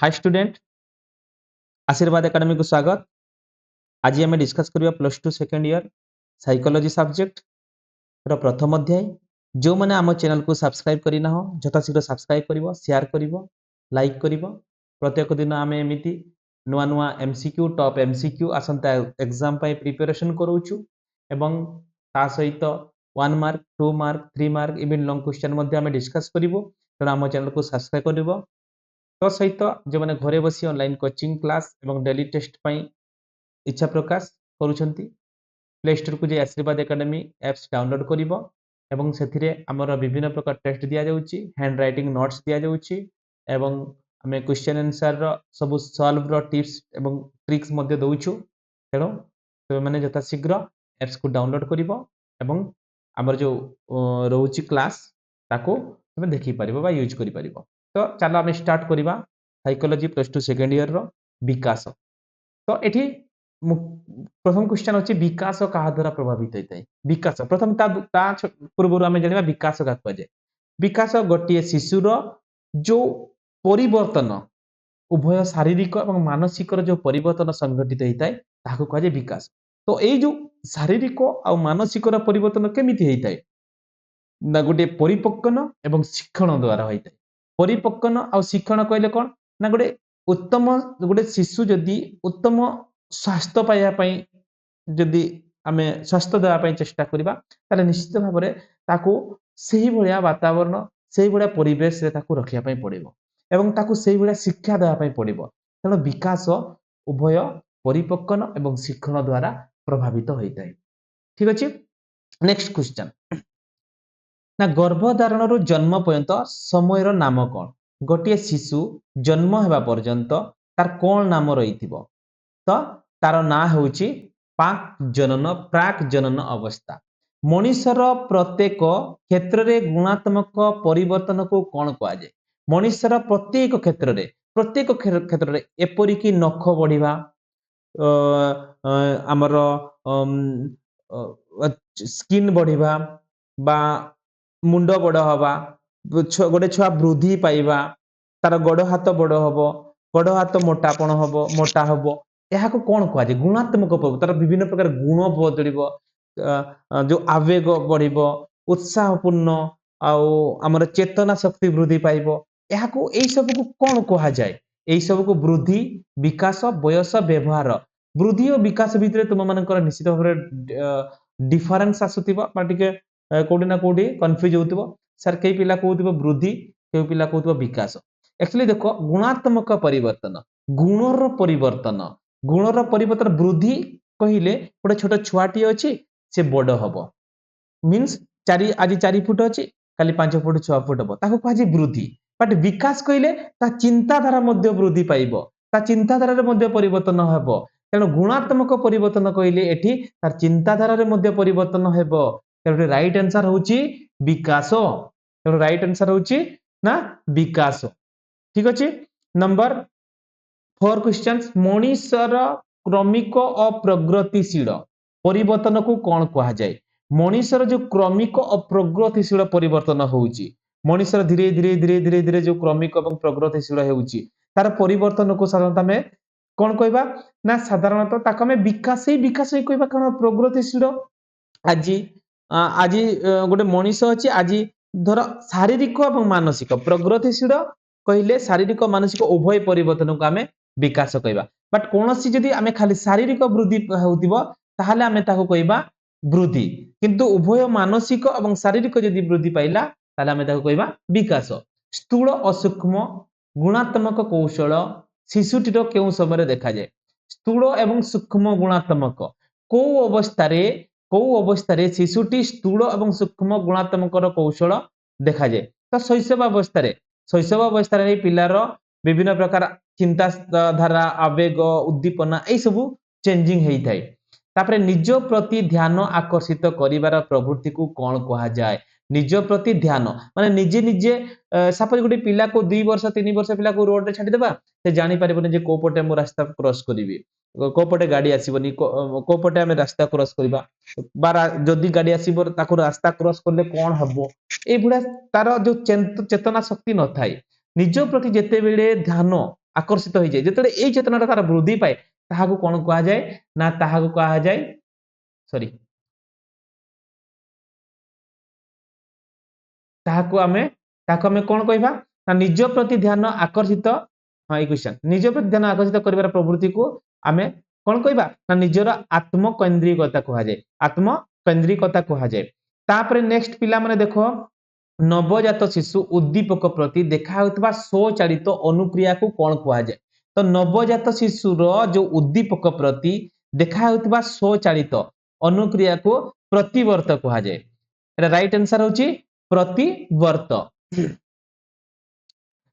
Hi student, आशीर्वाद academy को स्वागत। आज आम डिस्कस करिया plus two second year psychology subject रो प्रथम अध्याय। जो मैंने आम चैनल को सब्सक्राइब करना हो यथाशीघ्र सब्सक्राइब करिवो, शेयर करिवो, लाइक करिवो। प्रत्येक दिन आम एमिति नुआ नुआ एमसीक्यू टॉप एमसीक्यू आसंता एग्जाम पाई प्रिपरेशन करूछु एवं ता सहित 1 mark 2 mark 3 mark even long question मध्ये आम डिस्कस करिवो। तेणु आम चैनल को सब्सक्राइब करिवो। तो सहित जो मैंने घरे बसी ऑनलाइन कोचिंग क्लास एवं डेली टेस्ट पाई इच्छा प्रकाश करूछंती, प्ले स्टोर को जे आशीर्वाद एकेडमी एप्स डाउनलोड करिवो एवं सेथिरे हमर विभिन्न प्रकार टेस्ट दिया जाउची, हैंड राइटिंग नोट्स दिया जाउची एवं हमें क्वेश्चन आंसर रो सब सॉल्व रो टिप्स एवं ट्रिक्स मध्ये दउछु। तेणु तो मैंने यथा शीघ्र एप्स को डाउनलोड करिवो एवं हमर जो रहउची क्लास ताको तुम देखि परिबो बा यूज करि परिबो। तो चलो आम स्टार्ट करिबा psychology plus two second year रो विकास। तो एठी प्रथम क्वेश्चन अछि विकास कहा द्वारा प्रभावित होइतै। विकास प्रथम ता पूर्व आम जानिबा विकास का कहे। विकास गोटे शिशुर जो परिवर्तन उभय शारीरिक और मानसिक जो परिवर्तन संघटित होता है ताको कहे विकास। तो ये जो शारीरिक और मानसिक परिवर्तन केमिति होता है ना गोटे परिपक्वन एवं शिक्षण द्वारा होता है। परिपक्वन और शिक्षण कहले कौन ना गोटे उत्तम गोटे शिशु जदि उत्तम स्वास्थ्य पाइबापी जदि आम स्वास्थ्य देवाई चेष्टा करवा ताले निश्चित भाव में ताकू से भाया वातावरण से भाया परिवेश रखापी पड़ो एवं ताकू से भाया शिक्षा देवाई पड़ो। तेणु विकास उभय परिपक्वन एवं शिक्षण द्वारा प्रभावित होता है। ठीक अच्छे। नेक्स्ट क्वेश्चन ना गर्भधारण रु जन्म पर्यंत समय नाम कौन? गोटे शिशु जन्म होगा पर्यंत तार कौन नाम रही तो तार ना हूँ प्राक जनन अवस्था। मनुष्यर प्रत्येक क्षेत्र में गुणात्मक परिवर्तन को कौन कह जाए? मनुष्यर प्रत्येक क्षेत्र में एपरिक नख बढ़िया आमर स्किन बढ़िया बा मुंड बड़ हवा गोटे छुआ वृद्धि पाइबा तार गोड़ हाथ बड़ हम गोड़ हाथ मोटापण हम मोटा हम यह कौन कह जाए? गुणात्मक तार विभिन्न प्रकार गुण बदल जो आवेग बढ़ उत्साहपूर्ण आमर चेतना शक्ति वृद्धि पाइब यह सब को कौन कह जाए? यही सब को वृद्धि विकास बयस व्यवहार वृद्धि और विकास भितर तुम मान निश्चित भाव में डिफरेन्स आसुथिबो कोडी ना कोडी कंफ्यूज होउथिबो। सर कई पिला कहउथिबो वृद्धि कई पिला कहउथिबो विकास। एक्चुअली देखो गुणात्मक परिवर्तन गुणर परिवर्तन वृद्धि कहिले गोटे छोट छुआटी अछि से बड़ हबो मींस आज 4 फुट अछि काली 5 फुट 6 फुट हबो ताको कह वृद्धि। बट विकास कहिले ता चिंताधारा मध्ये वृद्धि पाइबो ता चिंताधारा रे मध्ये परिवर्तन हबो। तेणु गुणात्मक परिवर्तन कहिले एठी तार चिंताधारा रे मध्ये परिवर्तन हेबो। तेणु राइट आंसर होची विकास। तेणु राइट आंसर होची ना विकास। ठीक अछि। नंबर 4 क्वेश्चन मनुष्यर क्रमिक और प्रगतिशील परिवर्तन को कौन कहा जाए? मनुष्यर जो क्रमिक और प्रगतिशील परिवर्तन होउची मनुष्यर धीरे धीरे धीरे धीरे धीरे जो क्रमिक और प्रगतिशील होउची तार परिवर्तन को साधारणतः में कौन कहबा ना साधारणतः ताको में विकास ही कहबा। कारण प्रगतिशील आज गोटे मनीष अच्छी आज धर शारीरिक और मानसिक प्रगतिशील कहले शारीरिक मानसिक उभय परिवर्तन को आम विकास कहबा। बट कौन सी जदि आम खाली शारीरिक वृद्धि होतिबो ताहाले आम ताको कहबा वृद्धि किंतु उभय मानसिक और शारीरिक जदि वृद्धि पाइला ताहाले आम ताको कहबा विकास। स्थूल और सूक्ष्म गुणात्मक कौशल शिशुटीर केउ समय देखा जाए? स्थूल एवं सूक्ष्म गुणात्मक कौ अवस्था शिशुटी स्थूल और सूक्ष्म गुणात्मक कौशल देखा जाए? तो शैशव अवस्था पिलार विभिन्न प्रकार चिंताधारा आवेग उद्दीपना यही सब चेंजिंग होता है। तापरे निज प्रति ध्यान आकर्षित करिवार प्रवृत्ति को कौन कहा जाए? निज प्रति ध्यान माने निजे निजे सपोज गोटे पिला को 2 वर्ष 3 वर्ष पिला को रोड रे छाडी देबा से जानि परिबने जे को पटे मो रास्ता क्रॉस करिवि को पटे गाड़ी आसीबनी को पटे हमें रास्ता क्रॉस करबा बारा जदि गाड़ी आसीबो ताको रास्ता क्रॉस करले कोन हबो ए बुढा तार जो चेतना शक्ति न थाई निज प्रति जेते बेले ध्यान आकर्षित हो जाए जेते ए चेतना तार वृद्धि पाए ताहाकू कोन कहा जाए ना ताहाकू कहा जाए सॉरी ताहाकू हमें कोन कहबा ना निज प्रति ध्यान आकर्षित हाँ ए क्वेश्चन निज प्रति ध्यान आकर्षित करिवार प्रवृत्ति को आमे कोन कहबा ना निजर आत्मकेंद्रिकता कहा जाए आत्मकेंद्रिकता कहा जाए तापरे नेक्स्ट पिला माने देखो नवजात शिशु उद्दीपक प्रति देखा होतबा स्वचालित अनुक्रिया को कोन कहा जाए तो नवजात शिशुर जो उद्दीपक प्रति देखा होतबा स्वचालित अनुक्रिया को प्रतिवर्त कहा जाए एटा राइट आंसर होची प्रतिवर्त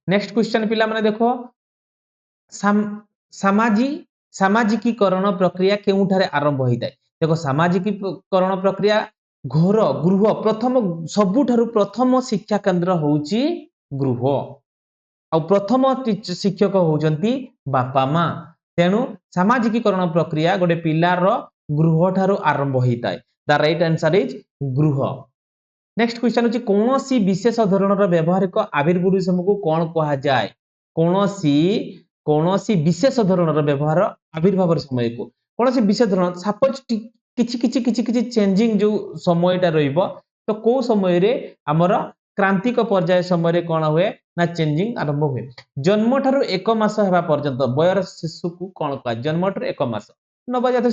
नेक्स्ट क्वेश्चन पिला माने देखो सामाजिकीकरण प्रक्रिया केउठारे आरंभ होइताय देखो सामाजिकीकरण प्रक्रिया घर गृह प्रथम सबुठारु प्रथम शिक्षा केंद्र होउची गृह आ प्रथम शिक्षक होउचंती बापा मां तेनु सामाजिकीकरण प्रक्रिया गोटे पिलार गृह ठारु आरंभ होइताय द राइट आंसर इज गृह नेक्स्ट क्वेश्चन होची कोनोसी विशेष धरणर व्यवहारिक आविर्भूषम को कोन कहा जाय कोनोसी विशेष धरणर व्यवहार आविर्भाव समय को कोनोसी विशेष धरण सपोज किछि चेंजिंग जो समयटा रहिबो तो को समय रे हमर क्रांतिक पर्याय समय रे कोन हुए ना चेंजिंग आरंभ हुए जन्म ठारु 1 मास हेबा पर्यंत बयर शिशु को कोन कहा जन्म ठारु 1 मास नवजात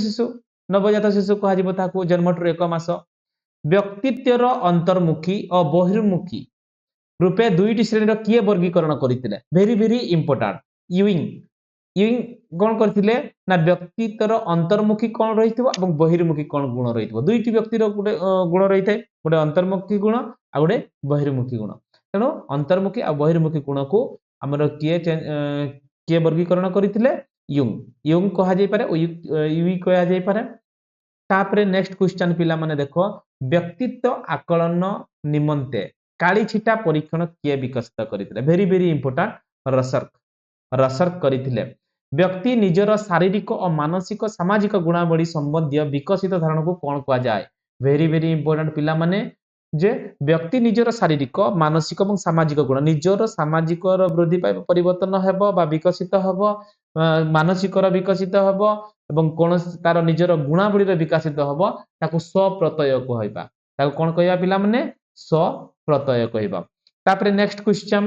शिशु कहा जिवो ताको जन्म ठारु 1 मास व्यक्तित्वर अंतर्मुखी और बहिर्मुखी रूपे दुईटी श्रेणी किए वर्गीकरण करथिले वेरी वेरी इंपोर्टेंट यूइंग कोन करथिले ना व्यक्तित्वर अंतर्मुखी कोन रहितबो एवं बहिर्मुखी कोन गुण रहितबो दुईटी व्यक्तिर गुटे गुण रहितै गुटे अंतर्मुखी गुण आ गुटे बहिर्मुखी गुण तेनो अंतर्मुखी आ बहिर्मुखी गुण को हमर किए वर्गीकरण करथिले यूइंग कहा जाय पारे यूई कहा जाय पारे तापरे नेक्स्ट क्वेश्चन पिला माने देखो व्यक्तित्व आकलन निमंते काली छिटा परीक्षण किए विकसित करथिले वेरी वेरी इंपोर्टेंट रसर्क करथिले व्यक्ति निजर शारीरिक और मानसिक सामाजिक गुणावली संबंधी विकसित धारणा को कोन कहा जाय वेरी वेरी इंपोर्टेंट पिला माने जे व्यक्ति निजर शारीरिक मानसिक और सामाजिक गुण निजर सामाजिक वृद्धि पाए परिवर्तन हेबो बा विकसित हेबो मानसिक विकसित हेबो एवं कोन तार निजर गुणावली विकसित हेबो ताको स्वप्रत्यय कहइबा ताको कोन कहइबा पिला माने स्वप्रत्यय कहइबा तापरे नेक्स्ट क्वेश्चन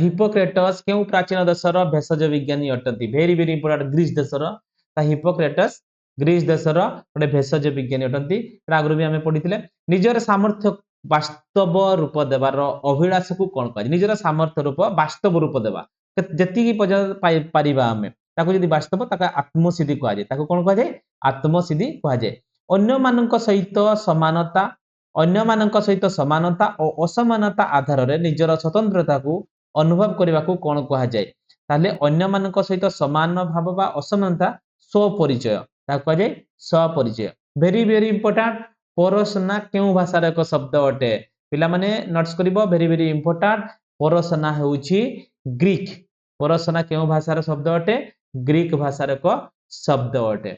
हिपोक्रेटस केउ प्राचीन देशर भेषज विज्ञानी अटंती वेरी वेरी इंपोर्टेंट ग्रीस देशर हिपोक्रेटस ग्रीस देशर गोटे भेषज विज्ञानी अटंती आगु भी आम पढ़ी निजर सामर्थ्य वास्तव रूप देवार अभिलाष को कौन कह निजर सामर्थ्य रूप वास्तव रूप देवा जी पारिबा आमे ताको यदि वास्तव ताको आत्मसिद्धि कह जाए कौन कह जाए आत्मसिद्धि कह जाए अन्य मानक सहित समानता अन्य मानक सहित समानता और असमानता आधार रे निजर स्वतंत्रता को अनुभव करने को कौन कहा जाए ताले अन्य मानक सहित समान भाव बा असमानता स्वपरिचय कहा जाए स्वपरिचय वेरी वेरी इंपोर्टेंट परसना केउ भाषार एक शब्द अटे पिला माने नोट्स करिवो वेरी वेरी इंपोर्टेंट परसना होउची ग्रीक परसना केउ भाषार शब्द अटे ग्रीक भाषार एक शब्द अटे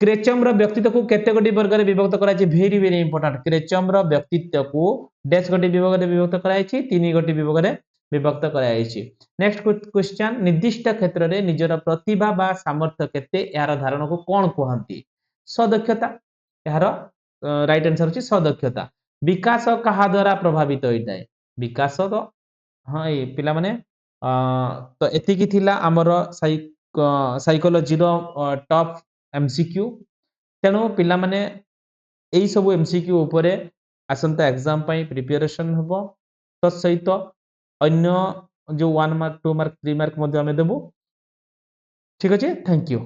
क्रेचम रो व्यक्तित्व को केते गोटी वर्ग रे विभक्त कराई छि वेरी वेरी इंपोर्टेंट क्रेचम रो व्यक्तित्व को डैश गोटी विभाग रे विभक्त कराई छि तीन गोटी विभाग रे विभक्त कराई छि नेक्स्ट क्वेश्चन निर्दिष्ट क्षेत्र रे निजर प्रतिभा बा सामर्थ्य केते यार धारण को कोन कहंती सदक्षता यार राइट आंसर छि सदक्षता विकास कहा द्वारा प्रभावित होइताय विकास तो हां ए पिला माने तो एति की थिला हमर साइकोलॉजी रो टॉप एमसीक्यू तेणु पिला माने एई सब एमसीक्यू उपरे आसंता एग्जाम पई प्रिपरेशन हबो तो सहित अन्य जो 1 मार्क 2 मार्क 3 मार्क मध्ये हमें देबो ठीक अछि थैंक यू।